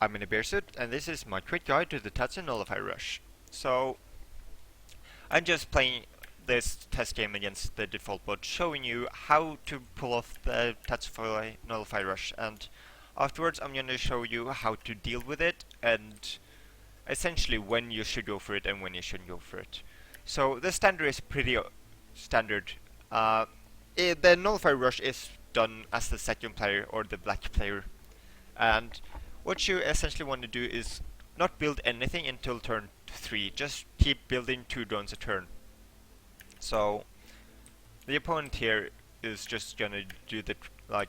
I'm iminaBearSuit, and this is my quick guide to the Tats in Nullifier Rush. So, I'm just playing this test game against the default bot, showing you how to pull off the Tats for Nullifier Rush, and afterwards I'm gonna show you how to deal with it, and essentially when you should go for it and when you shouldn't go for it. So, the standard is pretty standard. The Nullifier Rush is done as the second player or the black player. And what you essentially want to do is not build anything until turn 3, just keep building 2 drones a turn. So the opponent here is just gonna do the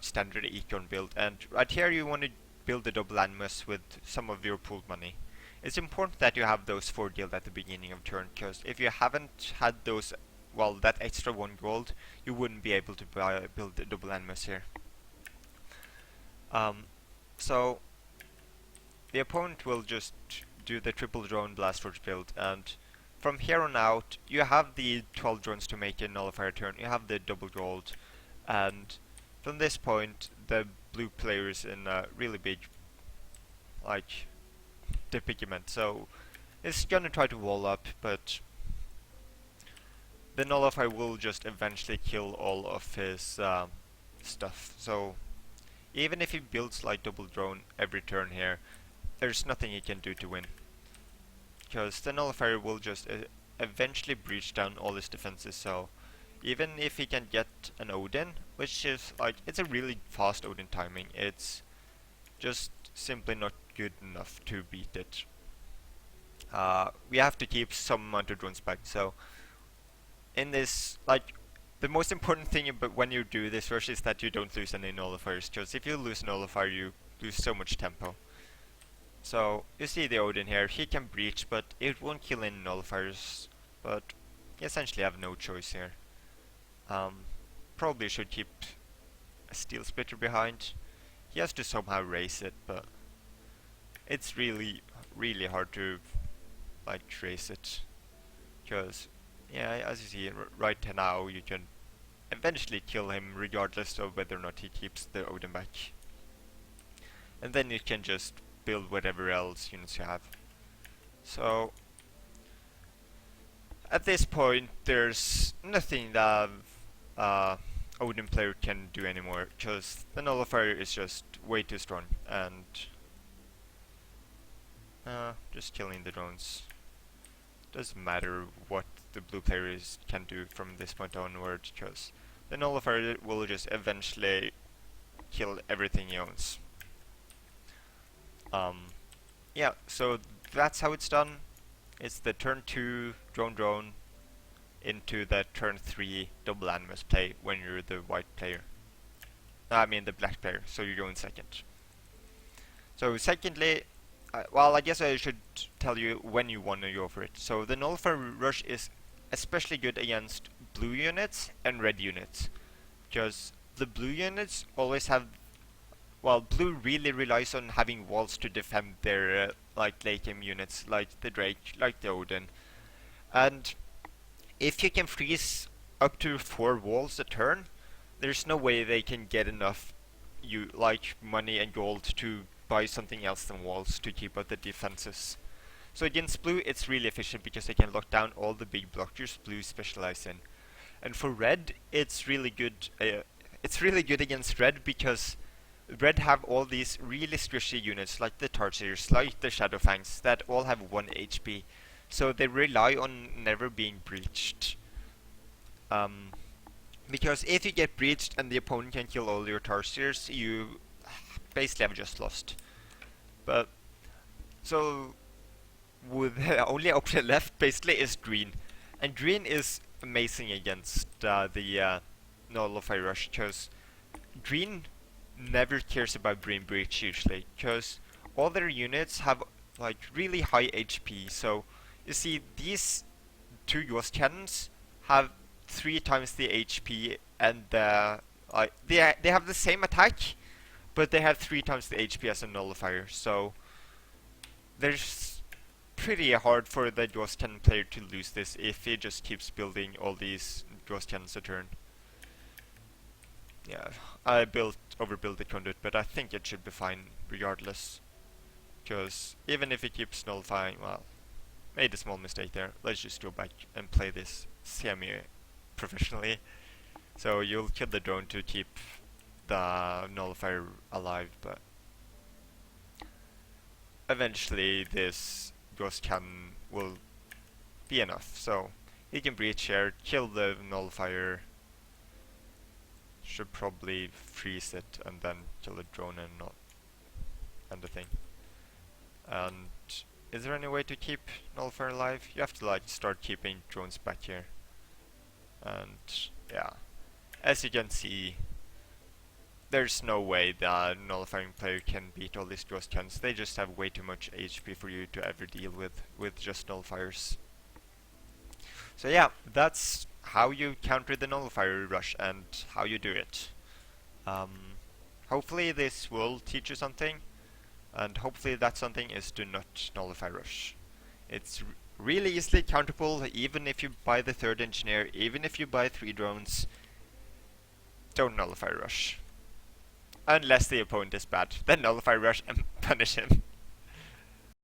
standard econ build, and right here you want to build a double animus with some of your pooled money. It's important that you have those 4 deals at the beginning of turn, because if you haven't had those, well, that extra 1 gold, you wouldn't be able to build a double animus here. So the opponent will just do the triple drone blast forge build, and from here on out you have the 12 drones to make a nullifier turn, you have the double gold, and from this point the blue player is in a really big predicament, so it's gonna try to wall up, but the nullifier will just eventually kill all of his stuff. So even if he builds like double drone every turn here, there's nothing he can do to win, because the nullifier will just eventually breach down all his defenses. So even if he can get an Odin, which is it's a really fast Odin timing, it's just simply not good enough to beat it. We have to keep some amount of drones back. So in this, the most important thing about when you do this rush is that you don't lose any nullifiers, because if you lose nullifier you lose so much tempo. So you see the Odin here, he can breach but it won't kill any nullifiers, but you essentially have no choice here. Probably should keep a steel splitter behind. He has to somehow raise it, but it's really hard to trace it, because yeah, as you see right now, you can eventually kill him regardless of whether or not he keeps the Odin back. And then you can just build whatever else units you have. So at this point there's nothing that Odin player can do anymore, because the nullifier is just way too strong, and just killing the drones. Doesn't matter what the blue player can do from this point onward, because the nullifier will just eventually kill everything he owns. Yeah, so that's how it's done. It's the turn 2 drone into the turn 3 double animus play when you're the white player. I mean the black player, so you're going second. So secondly, well, I guess I should tell you when you want to go for it. So the Nullifier Rush is especially good against blue units and red units, because the blue units always have, well, blue really relies on having walls to defend their late game units, like the Drake, like the Odin, and if you can freeze up to 4 walls a turn, there's no way they can get enough money and gold to buy something else than walls to keep up the defenses. So against blue it's really efficient because they can lock down all the big blockers blue specialize in. And for red it's really good against red, because red have all these really squishy units like the Tarsiers, like the Shadowfangs, that all have 1 HP. So they rely on never being breached. Because if you get breached and the opponent can kill all your Tarsiers, you basically have just lost. But so with the only option left basically is green, and green is amazing against the Nullifier Rush, because green never cares about green breach usually, because all their units have really high HP. So you see these 2 ghost cannons have 3 times the HP, and they have the same attack, but they have 3 times the HP as a nullifier. So there's pretty hard for the ghost cannon player to lose this if he just keeps building all these ghost cannons a turn. Yeah, I overbuilt the conduit, but I think it should be fine regardless. Because even if he keeps nullifying, well, made a small mistake there. Let's just go back and play this semi-professionally. So you'll kill the drone to keep the nullifier alive, but eventually this ghost cannon will be enough. So he can breach here, kill the nullifier. Should probably freeze it and then kill the drone and not and the thing. And is there any way to keep nullifier alive? You have to like start keeping drones back here. And yeah, as you can see, there's no way the nullifying player can beat all these ghost cannons. They just have way too much HP for you to ever deal with just nullifiers. So yeah, that's how you counter the Nullifier Rush and how you do it. Hopefully this will teach you something, and hopefully that something is do not Nullify Rush. It's really easily counterable even if you buy the third engineer, even if you buy 3 drones. Don't Nullify Rush. Unless the opponent is bad, then Nullify Rush and punish him.